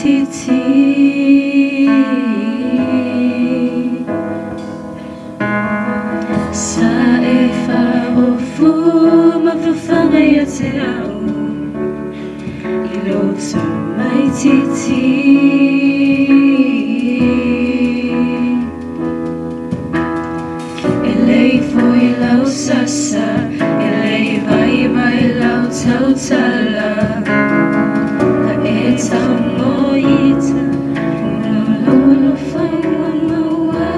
titi sa e whaofu mawhawhangai a te au I lotu mai titi e lei foi lau sasa e lei vai mai lau tautala e tau moita no lolo whaua maua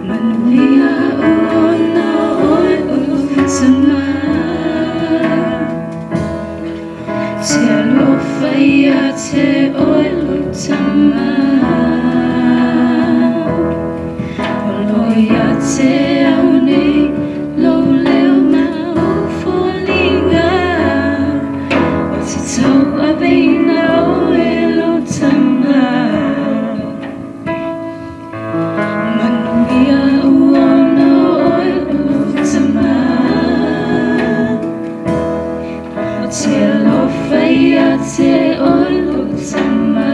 manuia uona oi utama te alowhai a te oi utama oloi a te au nei lo leo ma o fōlinga o te tau a beina o e lo tama manuia uona o e lo tama o te alowhai a te oi lo tama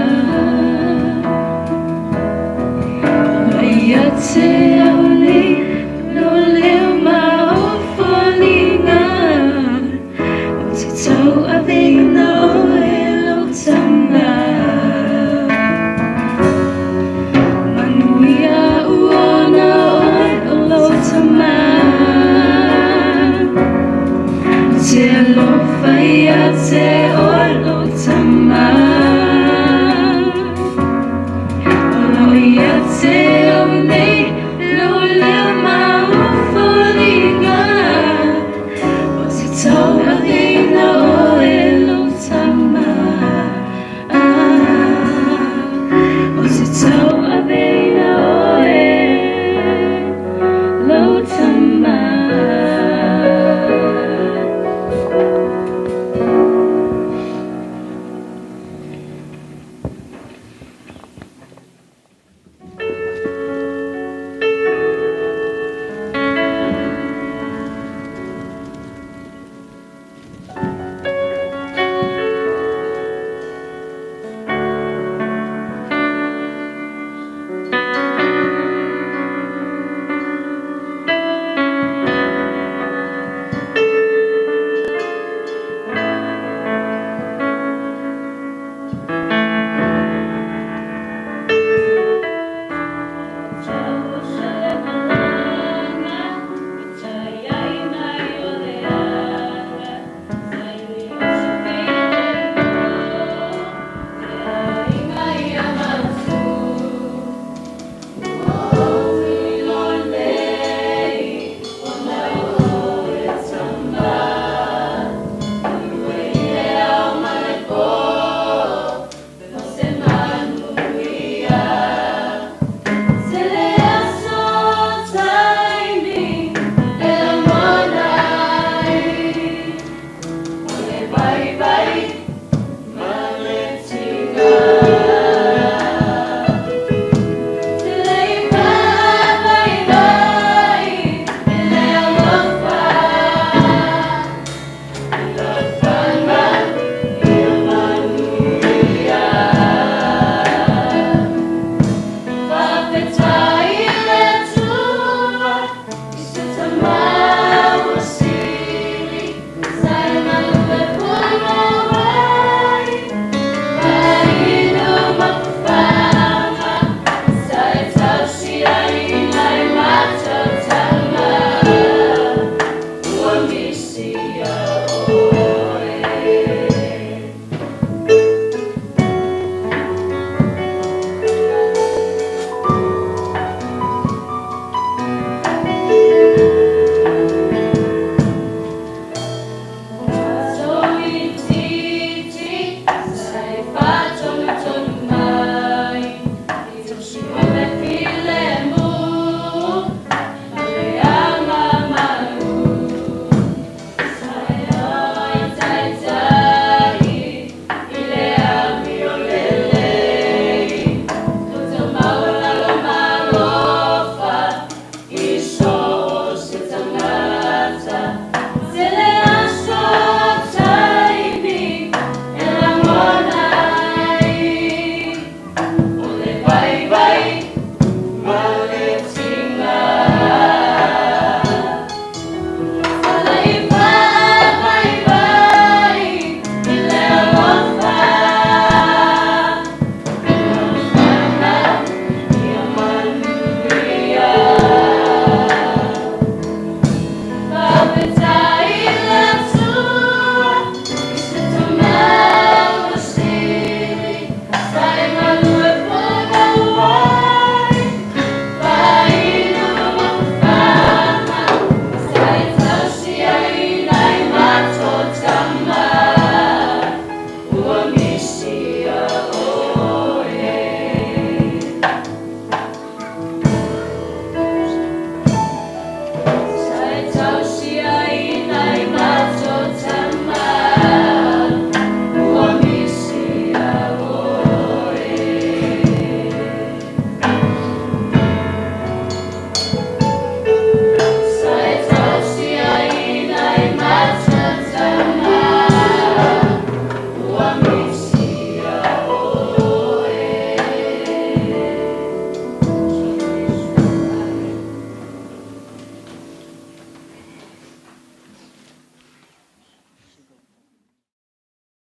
oloi a te au nei lo leo ma o fōlinga o te tau a beina o e lo tama manuia uona o e lo tama te alowhai a te